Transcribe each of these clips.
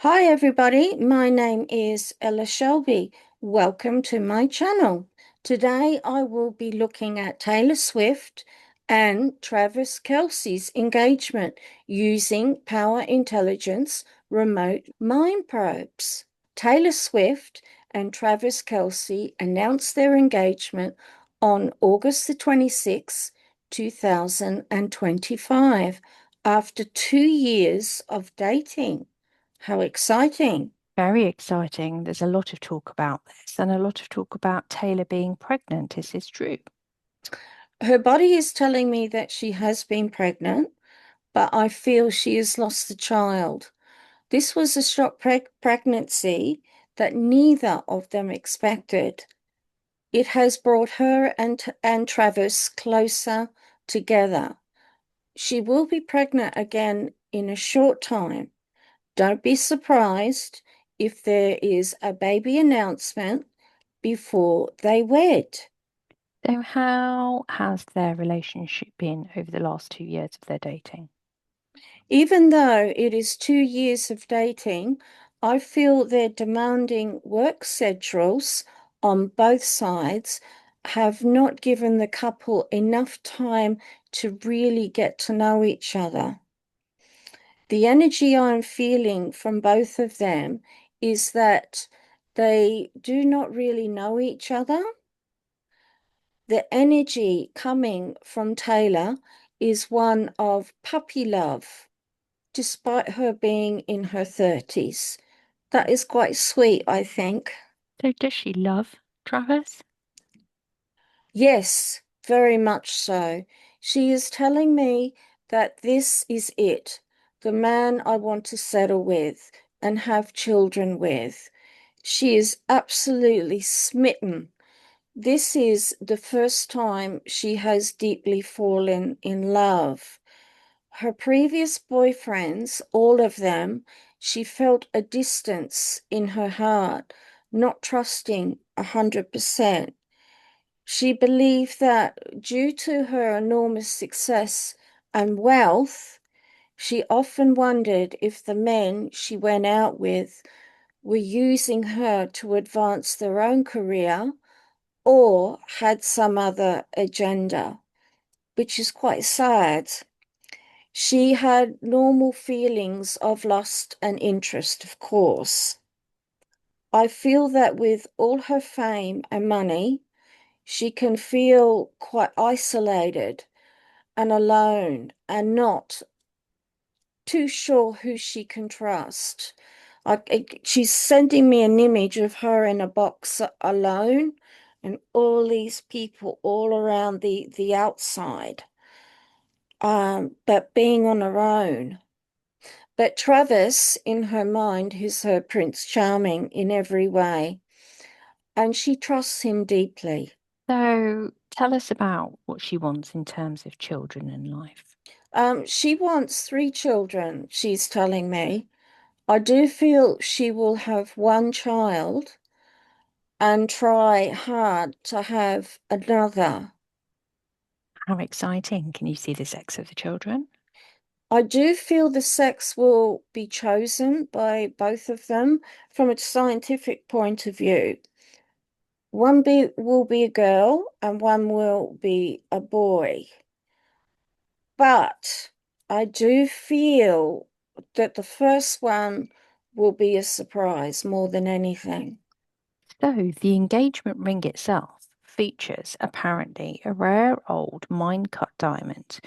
Hi everybody, my name is Ella Shelby. Welcome to my channel. Today I will be looking at Taylor Swift and Travis Kelce's engagement using Power Intelligence remote mind probes. Taylor Swift and Travis Kelce announced their engagement on August the 26th, 2025, after 2 years of dating. How exciting. Very exciting. There's a lot of talk about this and a lot of talk about Taylor being pregnant. Is this true? Her body is telling me that she has been pregnant, but I feel she has lost the child. This was a shock pregnancy that neither of them expected. It has brought her and Travis closer together. She will be pregnant again in a short time. Don't be surprised if there is a baby announcement before they wed. So, how has their relationship been over the last 2 years of their dating? Even though it is 2 years of dating, I feel their demanding work schedules on both sides have not given the couple enough time to really get to know each other. The energy I'm feeling from both of them is that they do not really know each other. The energy coming from Taylor is one of puppy love, despite her being in her 30s. That is quite sweet, I think. So, does she love Travis? Yes, very much so. She is telling me that this is it, the man I want to settle with and have children with. She is absolutely smitten. This is the first time she has deeply fallen in love. Her previous boyfriends, all of them, she felt a distance in her heart, not trusting 100%. She believed that due to her enormous success and wealth, she often wondered if the men she went out with were using her to advance their own career or had some other agenda, which is quite sad. She had normal feelings of lust and interest, of course. I feel that with all her fame and money, she can feel quite isolated and alone and not too sure who she can trust. She's sending me an image of her in a box alone and all these people all around the outside, but being on her own. But Travis, in her mind, is her Prince Charming in every way, and she trusts him deeply. So, tell us about what she wants in terms of children and life. She wants 3 children, she's telling me. I do feel she will have one child and try hard to have another. How exciting. Can you see the sex of the children? I do feel the sex will be chosen by both of them from a scientific point of view. Will be a girl and one will be a boy. But I do feel that the first one will be a surprise more than anything. So, the engagement ring itself features apparently a rare old mine cut diamond,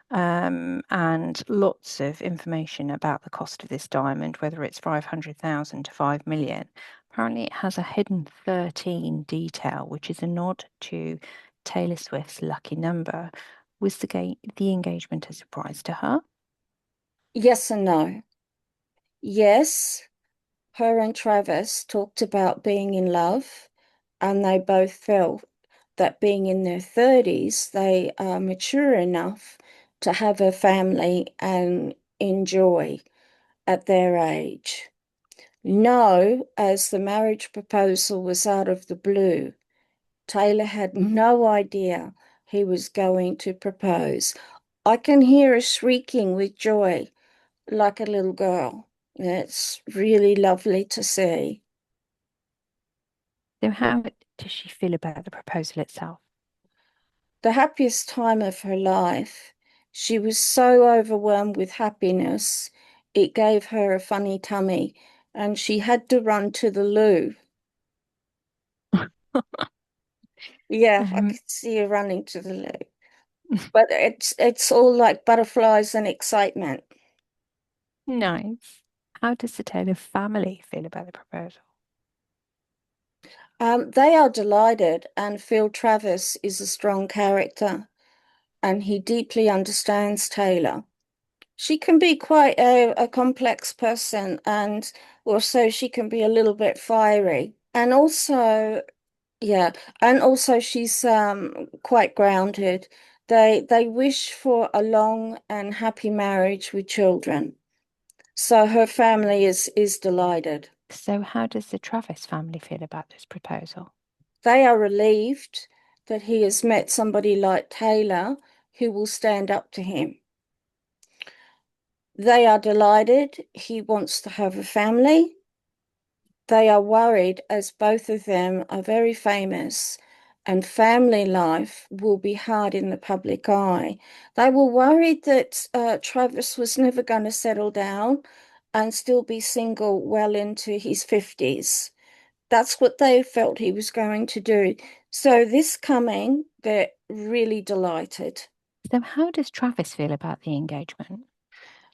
and lots of information about the cost of this diamond, whether it's 500,000 to 5 million. Apparently, it has a hidden 13 detail, which is a nod to Taylor Swift's lucky number. Was the engagement a surprise to her? Yes and no. Yes, her and Travis talked about being in love, and they both felt that being in their 30s, they are mature enough to have a family and enjoy at their age. No, as the marriage proposal was out of the blue, Taylor had no idea he was going to propose. I can hear her shrieking with joy like a little girl. It's really lovely to see. So how does she feel about the proposal itself? The happiest time of her life. She was so overwhelmed with happiness, it gave her a funny tummy, and she had to run to the loo. Yeah, I Um, could see her running to the loo. But it's all like butterflies and excitement. nice. How does the Taylor family feel about the proposal? They are delighted and feel Travis is a strong character and he deeply understands Taylor. She can be quite a complex person, and also she can be a little bit fiery. And also, yeah, and also she's quite grounded. They wish for a long and happy marriage with children. So her family is delighted. So how does the Travis family feel about this proposal? They are relieved that he has met somebody like Taylor who will stand up to him. They are delighted he wants to have a family. They are worried as both of them are very famous and family life will be hard in the public eye. They were worried that Travis was never going to settle down and still be single well into his 50s. That's what they felt he was going to do. So this coming, they're really delighted. So how does Travis feel about the engagement?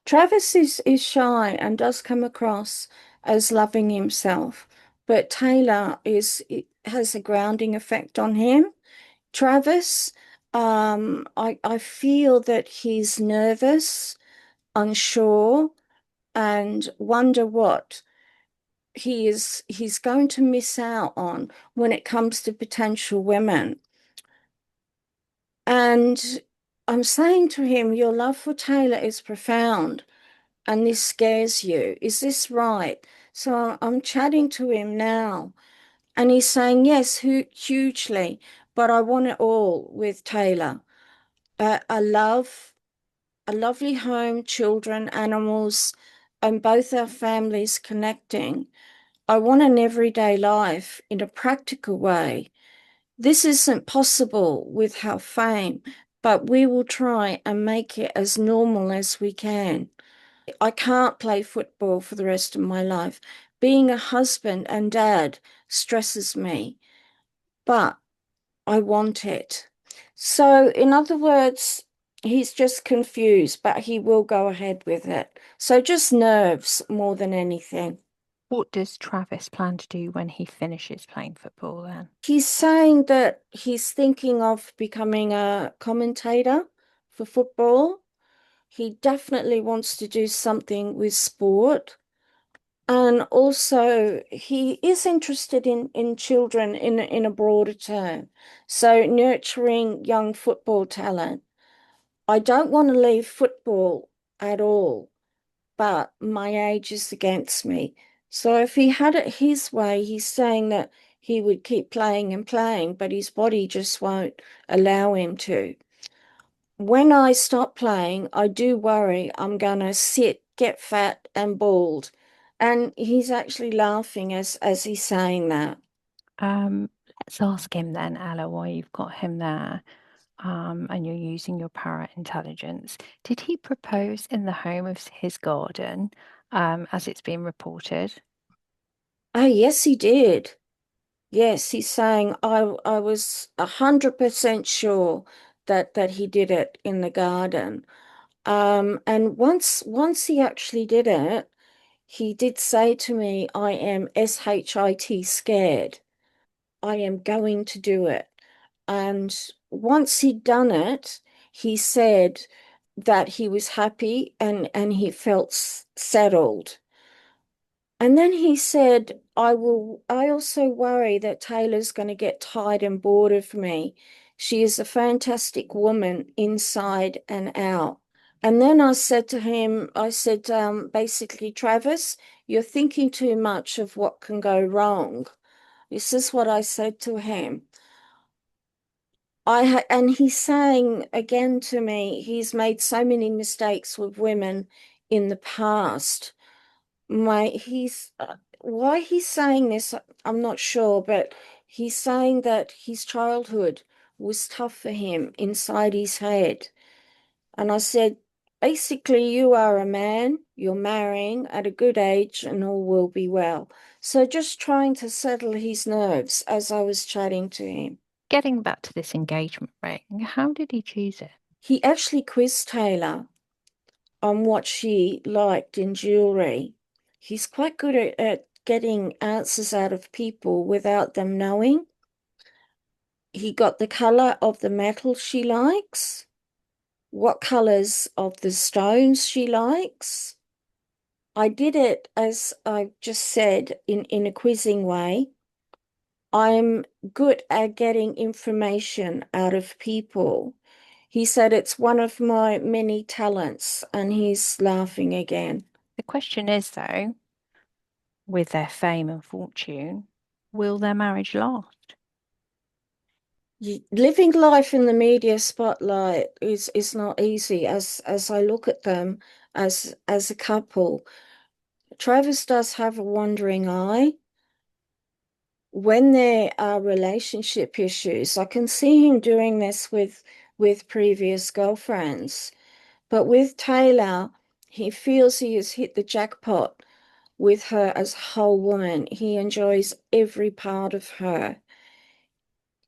Travis is shy and does come across as loving himself, but Taylor is has a grounding effect on him. Travis, I feel that he's nervous, unsure, and wonder what he's going to miss out on when it comes to potential women. And I'm saying to him, your love for Taylor is profound and this scares you. Is this right? So I'm chatting to him now, and he's saying, yes, hugely, but I want it all with Taylor. I love a lovely home, children, animals, and both our families connecting. I want an everyday life in a practical way. This isn't possible with our fame, but we will try and make it as normal as we can. I can't play football for the rest of my life. Being a husband and dad stresses me, but I want it. So, in other words, he's just confused, but he will go ahead with it. So, just nerves more than anything. What does Travis plan to do when he finishes playing football then? He's saying that he's thinking of becoming a commentator for football. He definitely wants to do something with sport. And also, he is interested in children in a broader term. So, nurturing young football talent. I don't want to leave football at all, but my age is against me. So, if he had it his way, he's saying that he would keep playing and playing, but his body just won't allow him to. When I stop playing, I do worry I'm gonna sit, get fat and bald. And he's actually laughing as he's saying that. Let's ask him then, Ella, why you've got him there, and you're using your para intelligence. Did he propose in the home of his garden, as it's been reported? Oh, yes, he did. Yes, he's saying I was 100% sure that he did it in the garden. And once he actually did it, he did say to me, I am SHIT scared. I am going to do it. And once he'd done it, he said that he was happy and he felt settled. And then he said, I also worry that Taylor's going to get tired and bored of me. She is a fantastic woman inside and out. And then I said to him, I said, basically, Travis, you're thinking too much of what can go wrong. This is what I said to him. And he's saying again to me, he's made so many mistakes with women in the past. he's why he's saying this, I'm not sure, but he's saying that his childhood was tough for him inside his head. And I said, basically, you are a man, you're marrying at a good age, and all will be well. So just trying to settle his nerves as I was chatting to him. Getting back to this engagement ring, how did he choose it? He actually quizzed Taylor on what she liked in jewelry. He's quite good at getting answers out of people without them knowing. He got the color of the metal she likes, what colors of the stones she likes. I did it, as I just said, in a quizzing way. I'm good at getting information out of people. He said it's one of my many talents, and he's laughing again. The question is, though, with their fame and fortune, will their marriage last? Living life in the media spotlight is not easy as I look at them as a couple. Travis does have a wandering eye. When there are relationship issues, I can see him doing this with previous girlfriends. But with Taylor, he feels he has hit the jackpot with her as a whole woman. He enjoys every part of her.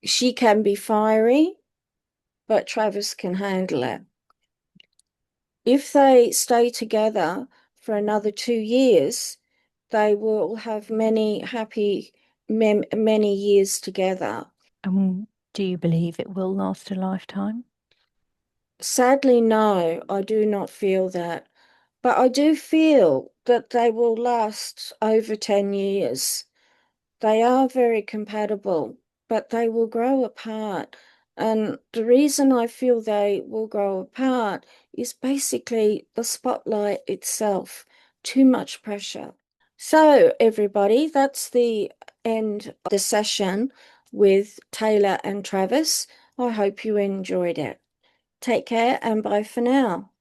She can be fiery, but Travis can handle it. If they stay together for another 2 years, they will have many happy many years together. And do you believe it will last a lifetime? Sadly, no, I do not feel that. But I do feel that they will last over 10 years. They are very compatible, but they will grow apart. And the reason I feel they will grow apart is basically the spotlight itself. Too much pressure. So, everybody, that's the end of the session with Taylor and Travis. I hope you enjoyed it. Take care and bye for now.